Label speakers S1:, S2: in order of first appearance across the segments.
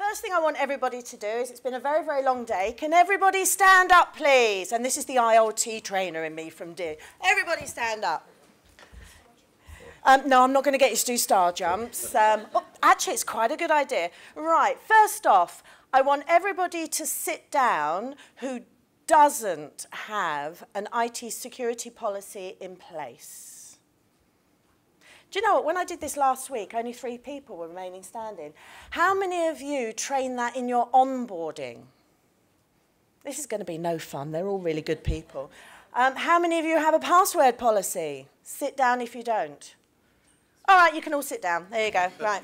S1: first thing I want everybody to do is, it's been a very, very long day. Can everybody stand up, please? And this is the IoT trainer in me from D. Everybody stand up. No, I'm not going to get you to do star jumps. Actually, it's quite a good idea. Right, first off, I want everybody to sit down who doesn't have an IT security policy in place. Do you know what? When I did this last week, only 3 people were remaining standing. How many of you train that in your onboarding? This is going to be no fun. They're all really good people. How many of you have a password policy? Sit down if you don't. All right, you can all sit down. There you go. Right.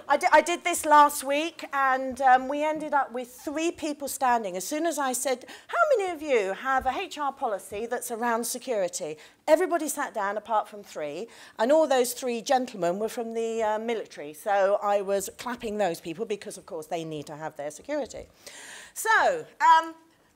S1: I did this last week, and we ended up with 3 people standing. As soon as I said, how many of you have a HR policy that's around security? Everybody sat down apart from 3, and all those 3 gentlemen were from the military. So I was clapping those people because, of course, they need to have their security. So,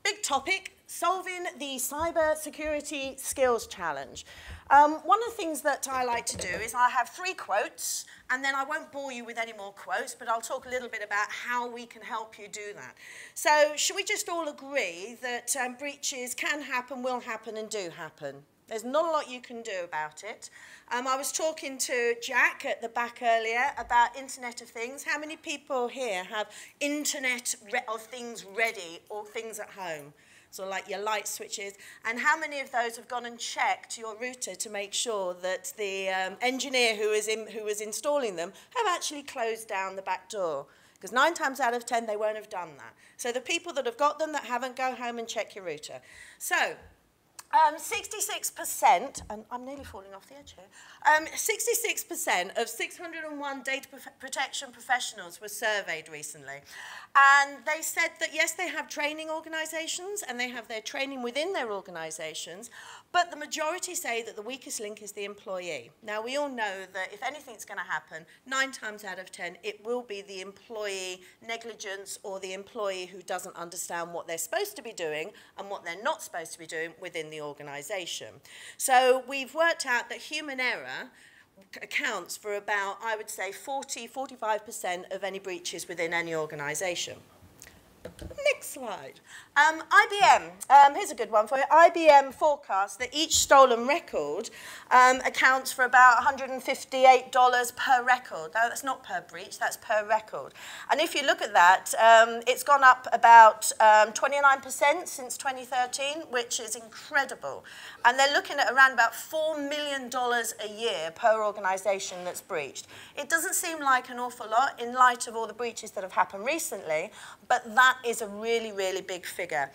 S1: big topic, solving the cyber security skills challenge. One of the things that I like to do is I have 3 quotes, and then I won't bore you with any more quotes, but I'll talk a little bit about how we can help you do that. So should we just all agree that breaches can happen, will happen, and do happen? There's not a lot you can do about it. I was talking to Jack at the back earlier about Internet of Things. How many people here have Internet of Things ready or things at home? So like your light switches, and how many of those have gone and checked your router to make sure that the engineer who was installing them have actually closed down the back door? Because 9 times out of 10, they won't have done that. So the people that have got them that haven't, go home and check your router. So 66%, and I'm nearly falling off the edge here, 66% of 601 data protection professionals were surveyed recently. And they said that, yes, they have training organisations and they have their training within their organisations, but the majority say that the weakest link is the employee. Now, we all know that if anything's going to happen, 9 times out of 10, it will be the employee negligence or the employee who doesn't understand what they're supposed to be doing and what they're not supposed to be doing within the organisation. So we've worked out that human error accounts for about, I would say, 40–45% of any breaches within any organisation. Next slide. IBM, here's a good one for you. IBM forecasts that each stolen record accounts for about $158 per record. Now, that's not per breach, that's per record. And if you look at that, it's gone up about 29% since 2013, which is incredible. And they're looking at around about $4 million a year per organisation that's breached. It doesn't seem like an awful lot in light of all the breaches that have happened recently, but that is a really, really big figure.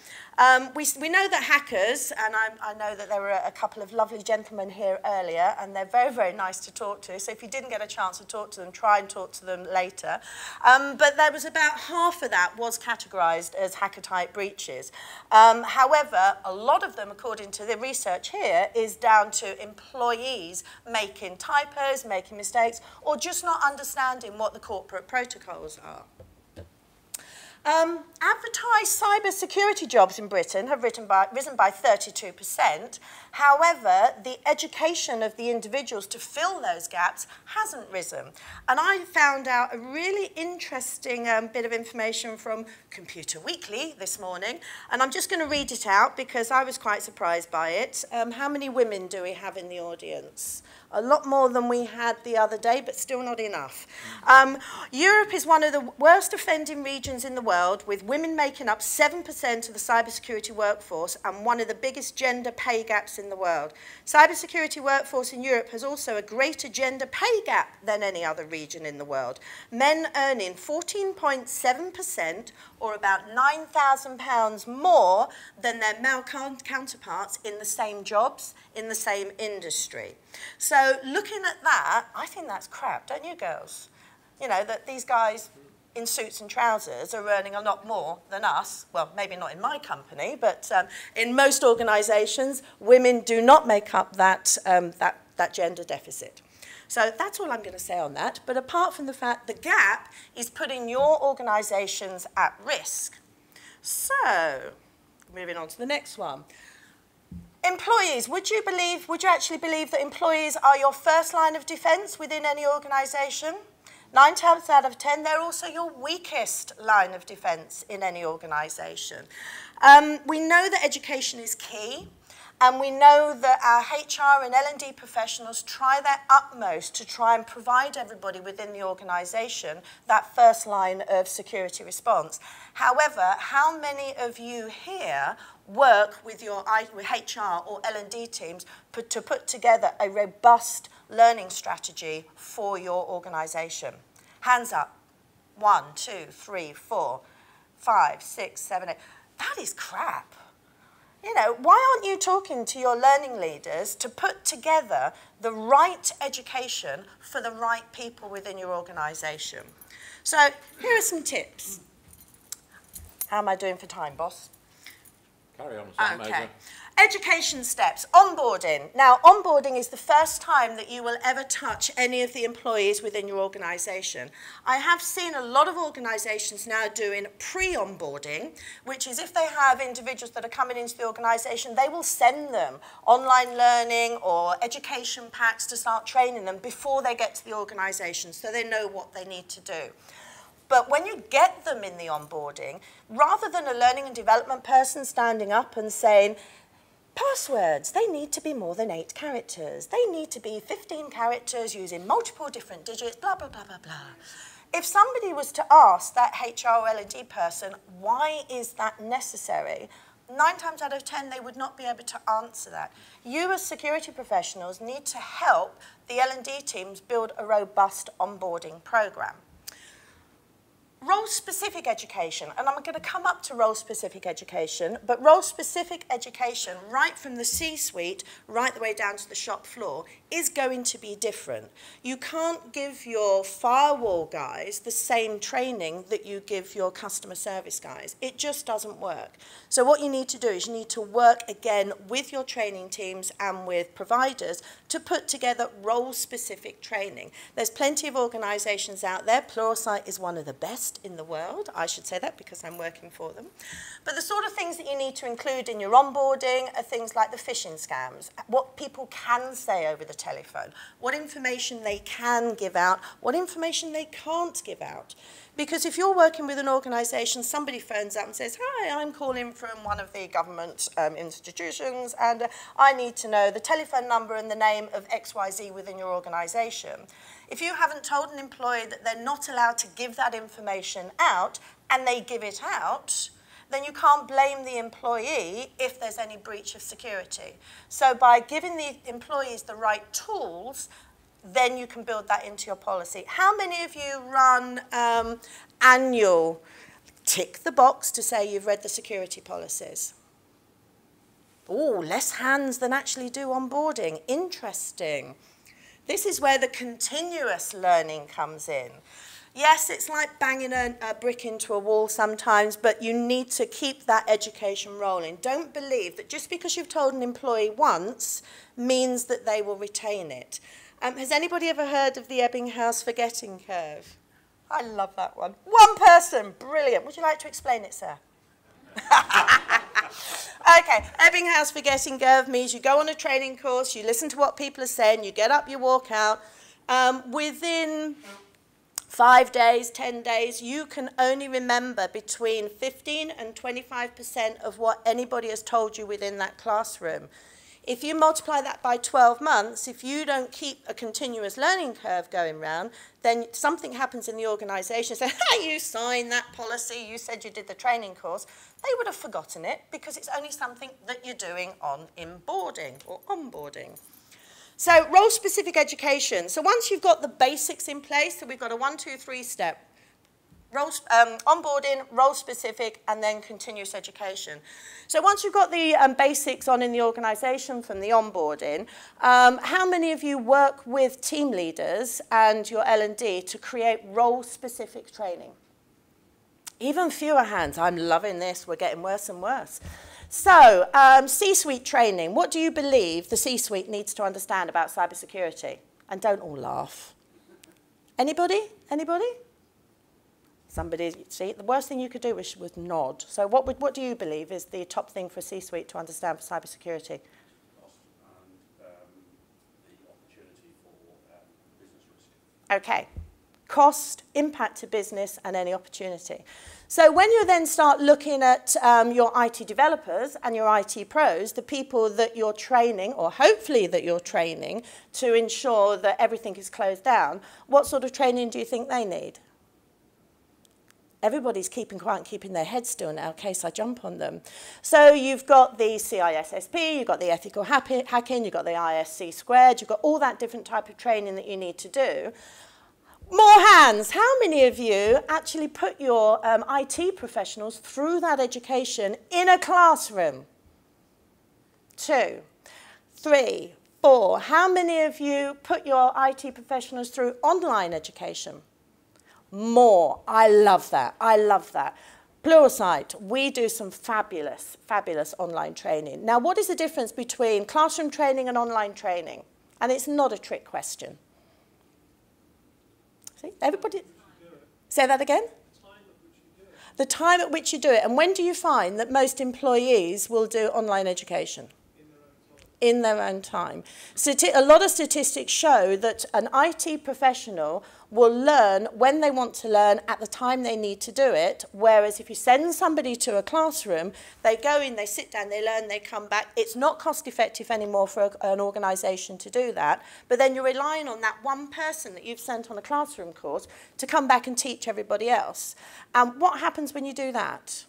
S1: We know that hackers, and I know that there were a couple of lovely gentlemen here earlier, and they're very, very nice to talk to. So if you didn't get a chance to talk to them, try and talk to them later. But there was about half of that was categorised as hacker-type breaches. However, a lot of them, according to the research here, is down to employees making typos, making mistakes, or just not understanding what the corporate protocols are. Advertised cyber security jobs in Britain have risen by 32%. However, the education of the individuals to fill those gaps hasn't risen. And I found out a really interesting bit of information from Computer Weekly this morning. And I'm just going to read it out because I was quite surprised by it. How many women do we have in the audience? A lot more than we had the other day, but still not enough. Europe is one of the worst offending regions in the world, with women making up 7% of the cybersecurity workforce and one of the biggest gender pay gaps in the world. Cybersecurity workforce in Europe has also a greater gender pay gap than any other region in the world. Men earning 14.7%, or about £9,000 more than their male counterparts in the same jobs, in the same industry. So looking at that, I think that's crap, don't you, girls? You know, that these guys in suits and trousers are earning a lot more than us. Well, maybe not in my company, but in most organisations, women do not make up that gender deficit. So that's all I'm going to say on that. But apart from the fact the gap is putting your organisations at risk. So, moving on to the next one. Employees, would you actually believe that employees are your first line of defence within any organisation? 9 times out of 10, they're also your weakest line of defense in any organization. We know that education is key. And we know that our HR and L&D professionals try their utmost to try and provide everybody within the organisation that first line of security response. However, how many of you here work with your HR or L&D teams to put together a robust learning strategy for your organisation? Hands up. 1, 2, 3, 4, 5, 6, 7, 8. That is crap. You know, why aren't you talking to your learning leaders to put together the right education for the right people within your organisation? So here are some tips. How am I doing for time, boss?
S2: Carry on.
S1: Okay. Education steps, onboarding. Now, onboarding is the first time that you will ever touch any of the employees within your organisation. I have seen a lot of organisations now doing pre-onboarding, which is if they have individuals that are coming into the organisation, they will send them online learning or education packs to start training them before they get to the organisation so they know what they need to do. But when you get them in the onboarding, rather than a learning and development person standing up and saying, passwords, they need to be more than 8 characters. They need to be 15 characters using multiple different digits, blah, blah, blah, blah, blah. If somebody was to ask that HR or L&D person, why is that necessary? 9 times out of 10, they would not be able to answer that. You as security professionals need to help the L&D teams build a robust onboarding program. Role-specific education, and I'm going to come up to role-specific education, but role-specific education, right from the C-suite, right the way down to the shop floor, is going to be different. You can't give your firewall guys the same training that you give your customer service guys. It just doesn't work. So what you need to do is you need to work again with your training teams and with providers to put together role-specific training. There's plenty of organizations out there. Pluralsight is one of the best in the world. I should say that because I'm working for them. But the sort of things that you need to include in your onboarding are things like the phishing scams, what people can say over the telephone, what information they can give out, what information they can't give out. Because if you're working with an organisation, somebody phones up and says, hi, I'm calling from one of the government institutions and I need to know the telephone number and the name of XYZ within your organisation. If you haven't told an employee that they're not allowed to give that information out and they give it out, then you can't blame the employee if there's any breach of security. So by giving the employees the right tools, then you can build that into your policy. How many of you run annual, tick the box to say you've read the security policies? Oh, less hands than actually do onboarding. Interesting. This is where the continuous learning comes in. Yes, it's like banging a brick into a wall sometimes, but you need to keep that education rolling. Don't believe that just because you've told an employee once means that they will retain it. Has anybody ever heard of the Ebbinghaus forgetting curve? I love that one. One person, brilliant. Would you like to explain it, sir? Okay, Ebbinghaus forgetting curve means you go on a training course, you listen to what people are saying, you get up, you walk out. Within 5 days, 10 days, you can only remember between 15 and 25% of what anybody has told you within that classroom. If you multiply that by 12 months, if you don't keep a continuous learning curve going round, then something happens in the organisation. Say, hey, you signed that policy, you said you did the training course. They would have forgotten it because it's only something that you're doing on inboarding or onboarding. So role-specific education. So once you've got the basics in place, so we've got a 1, 2, 3 step. Onboarding, role-specific, and then continuous education. So once you've got the basics on in the organisation from the onboarding, how many of you work with team leaders and your L&D to create role-specific training? Even fewer hands. I'm loving this. We're getting worse and worse. So C-suite training. What do you believe the C-suite needs to understand about cybersecurity? And don't all laugh. Anybody? Anybody? Somebody, see, the worst thing you could do was nod. So what do you believe is the top thing for C-suite to understand for cybersecurity?
S2: Cost and the opportunity for business risk.
S1: Okay. cost, impact to business, and any opportunity. So when you then start looking at your IT developers and your IT pros, the people that you're training, or hopefully that you're training, to ensure that everything is closed down, what sort of training do you think they need? Everybody's keeping quiet and keeping their heads still now in case I jump on them. So you've got the CISSP, you've got the ethical hacking, you've got the ISC squared, you've got all that different type of training that you need to do. More hands. How many of you actually put your IT professionals through that education in a classroom? 2, 3, 4. How many of you put your IT professionals through online education? More. I love that. I love that. Pluralsight, we do some fabulous, fabulous online training. Now, what is the difference between classroom training and online training? And it's not a trick question. See, everybody, say that again? The time at which you do it. And when do you find that most employees will do online education? In their own time. A lot of statistics show that an IT professional will learn when they want to learn at the time they need to do it, whereas if you send somebody to a classroom, they go in, they sit down, they learn, they come back. It's not cost effective anymore for an organisation to do that, but then you're relying on that one person that you've sent on a classroom course to come back and teach everybody else. And what happens when you do that?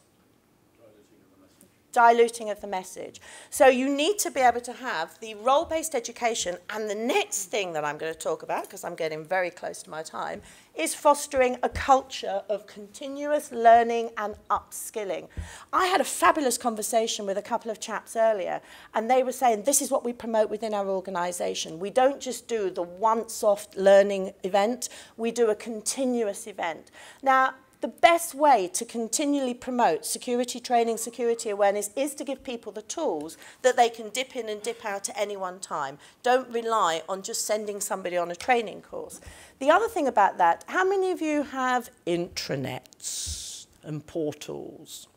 S1: Diluting of the message. So you need to be able to have the role-based education, and the next thing that I'm going to talk about, because I'm getting very close to my time, is fostering a culture of continuous learning and upskilling. I had a fabulous conversation with a couple of chaps earlier, and they were saying this is what we promote within our organisation. We don't just do the once-off learning event, we do a continuous event. Now, the best way to continually promote security training, security awareness, is to give people the tools that they can dip in and dip out at any one time. Don't rely on just sending somebody on a training course. The other thing about that, how many of you have intranets and portals?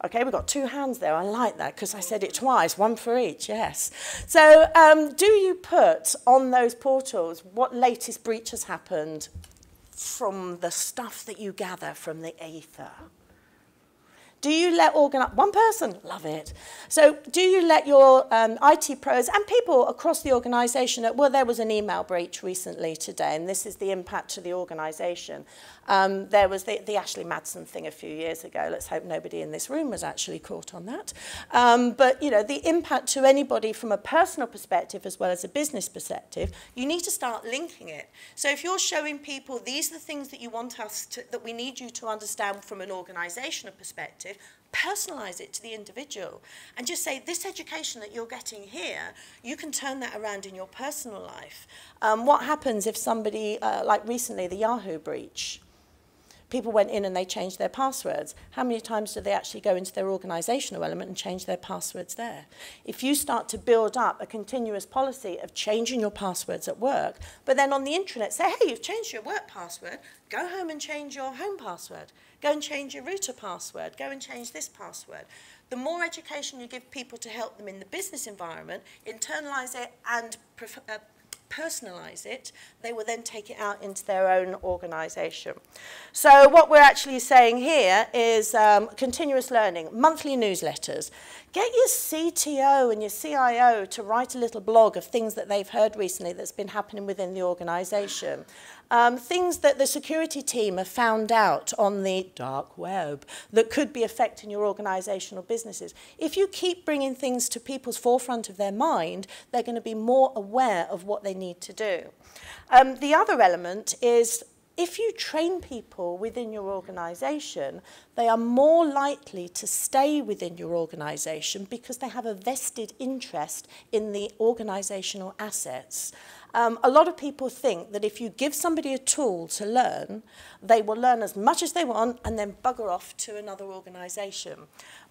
S1: Okay, we've got 2 hands there. I like that because I said it twice, 1 for each, yes. So do you put on those portals what latest breach has happened from the stuff that you gather from the ether? Do you let one person, love it. So do you let your IT pros and people across the organisation, well, there was an email breach recently today, and this is the impact to the organisation. There was the Ashley Madsen thing a few years ago. Let's hope nobody in this room was actually caught on that. But, you know, the impact to anybody from a personal perspective as well as a business perspective, you need to start linking it. So if you're showing people these are the things that you want us to, that we need you to understand from an organisational perspective, personalise it to the individual and just say this education that you're getting here, you can turn that around in your personal life. What happens if somebody, like recently the Yahoo breach, people went in and they changed their passwords. How many times do they actually go into their organisational element and change their passwords there? If you start to build up a continuous policy of changing your passwords at work, but then on the intranet say, hey, you've changed your work password, go home and change your home password. Go and change your router password. Go and change this password. The more education you give people to help them in the business environment, internalise it and personalise it, they will then take it out into their own organisation. So what we're actually saying here is continuous learning, monthly newsletters. Get your CTO and your CIO to write a little blog of things that they've heard recently that's been happening within the organisation. Things that the security team have found out on the dark web that could be affecting your organisational businesses. If you keep bringing things to people's forefront of their mind, they're going to be more aware of what they need to do. The other element is if you train people within your organisation, they are more likely to stay within your organisation because they have a vested interest in the organisational assets. A lot of people think that if you give somebody a tool to learn, they will learn as much as they want and then bugger off to another organisation.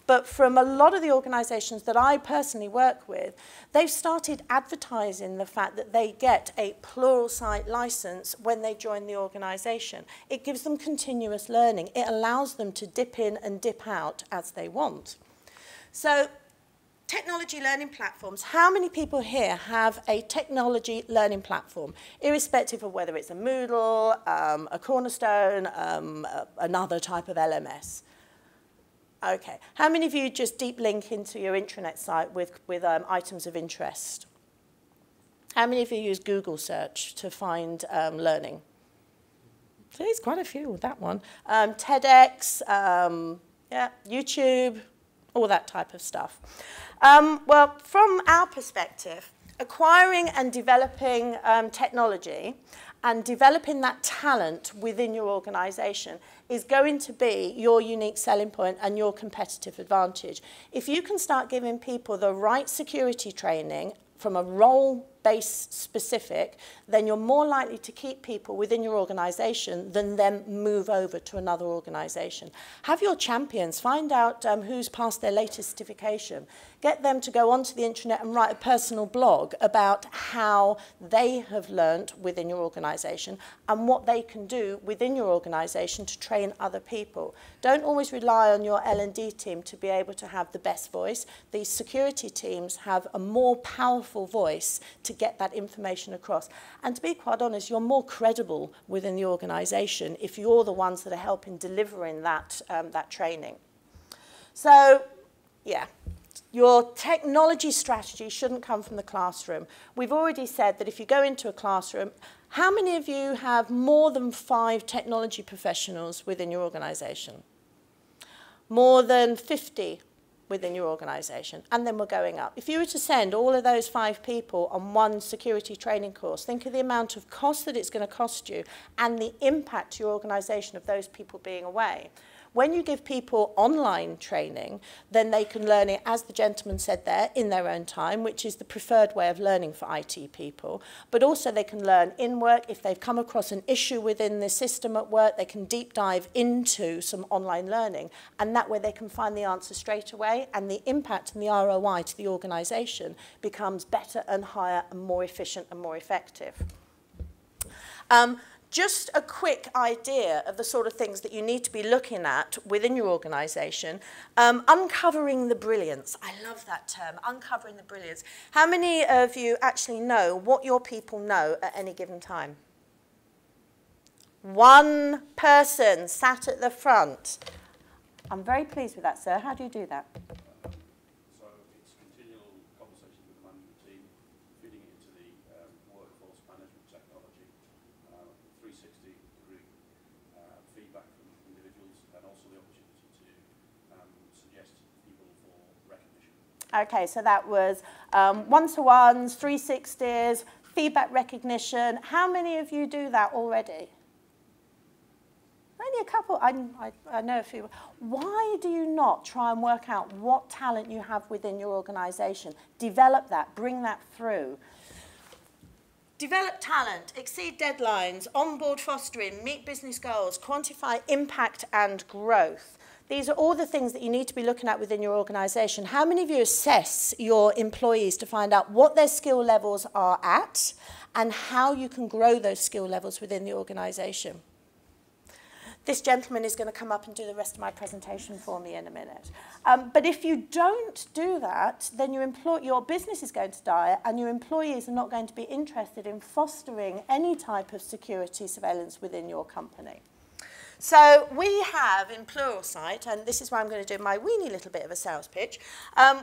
S1: But from a lot of the organisations that I personally work with, they've started advertising the fact that they get a Pluralsight licence when they join the organisation. It gives them continuous learning. It allows them to dip in and dip out as they want. So technology learning platforms. How many people here have a technology learning platform, irrespective of whether it's a Moodle, a Cornerstone, another type of LMS? Okay. How many of you just deep link into your intranet site with items of interest? How many of you use Google search to find learning? So there's quite a few with that one. TEDx, yeah, YouTube, all that type of stuff. Well, from our perspective, acquiring and developing technology and developing that talent within your organization is going to be your unique selling point and your competitive advantage. If you can start giving people the right security training from a role-based specific, then you're more likely to keep people within your organization than them move over to another organization. Have your champions, find out who's passed their latest certification. Get them to go onto the internet and write a personal blog about how they have learnt within your organization and what they can do within your organization to train other people. Don't always rely on your L&D team to be able to have the best voice. These security teams have a more powerful voice to get that information across. And to be quite honest, you're more credible within the organization if you're the ones that are helping delivering that, that training. So, yeah. Your technology strategy shouldn't come from the classroom. We've already said that if you go into a classroom, how many of you have more than 5 technology professionals within your organization? More than 50 within your organization, and then we're going up. If you were to send all of those 5 people on one security training course, think of the amount of cost that it's going to cost you and the impact to your organization of those people being away. When you give people online training, then they can learn it, as the gentleman said there, in their own time, which is the preferred way of learning for IT people. But also they can learn in work. If they've come across an issue within the system at work, they can deep dive into some online learning. And that way they can find the answer straight away, and the impact and the ROI to the organization becomes better and higher and more efficient and more effective. Just a quick idea of the sort of things that you need to be looking at within your organisation. Uncovering the brilliance. I love that term, uncovering the brilliance. How many of you actually know what your people know at any given time? One person sat at the front. I'm very pleased with that, sir. How do you do that?
S3: So it's continual conversation with the management team, feeding it into the workforce management technology. 360-degree feedback from individuals, and also the opportunity to suggest people for recognition. Okay, so that was one-to-ones, 360s, feedback recognition. How many of you do that already? Only a couple. I know a few. Why do you not try and work out what talent you have within your organisation? Develop that, bring that through. Develop talent, exceed deadlines, onboard fostering, meet business goals, quantify impact and growth. These are all the things that you need to be looking at within your organisation. How many of you assess your employees to find out what their skill levels are at and how you can grow those skill levels within the organisation? This gentleman is going to come up and do the rest of my presentation for me in a minute. But if you don't do that, then your business is going to die and your employees are not going to be interested in fostering any type of security surveillance within your company. So we have in Pluralsight, and this is where I'm going to do my weeny little bit of a sales pitch,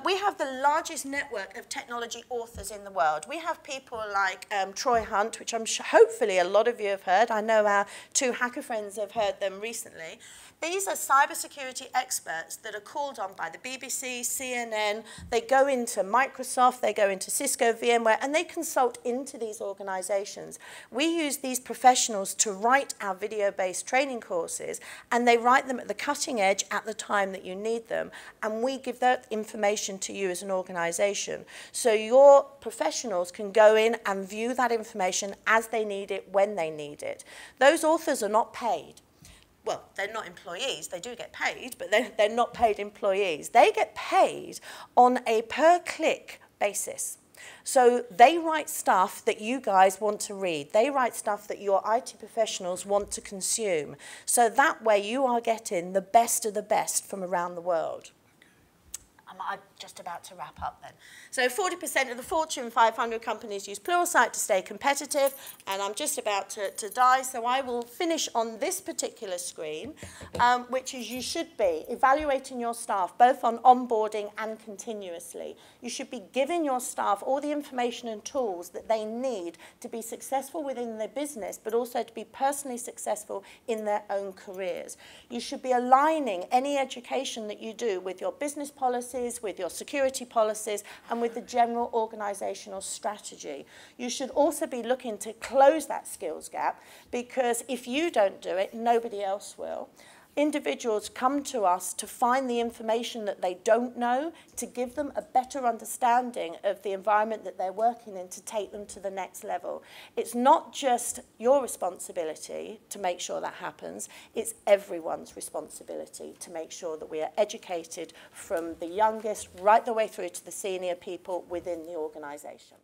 S3: we have the largest network of technology authors in the world. We have people like Troy Hunt, which hopefully a lot of you have heard. I know our 2 hacker friends have heard them recently. These are cybersecurity experts that are called on by the BBC, CNN. They go into Microsoft, they go into Cisco, VMware, and they consult into these organizations. We use these professionals to write our video-based training courses, and they write them at the cutting edge at the time that you need them, and we give that information to you as an organization. So your professionals can go in and view that information as they need it, when they need it. Those authors are not paid. Well, they're not employees. They do get paid, but they're not paid employees. They get paid on a per-click basis. So they write stuff that you guys want to read. They write stuff that your IT professionals want to consume. So that way you are getting the best of the best from around the world.
S1: just about to wrap up then. So 40% of the Fortune 500 companies use Pluralsight to stay competitive, and I'm just about to die, so I will finish on this particular screen, which is you should be evaluating your staff both on onboarding and continuously. You should be giving your staff all the information and tools that they need to be successful within their business, but also to be personally successful in their own careers. You should be aligning any education that you do with your business policies, with your security policies, and with the general organizational strategy. You should also be looking to close that skills gap, because if you don't do it, nobody else will. Individuals come to us to find the information that they don't know, to give them a better understanding of the environment that they're working in, to take them to the next level. It's not just your responsibility to make sure that happens, it's everyone's responsibility to make sure that we are educated from the youngest right the way through to the senior people within the organisation.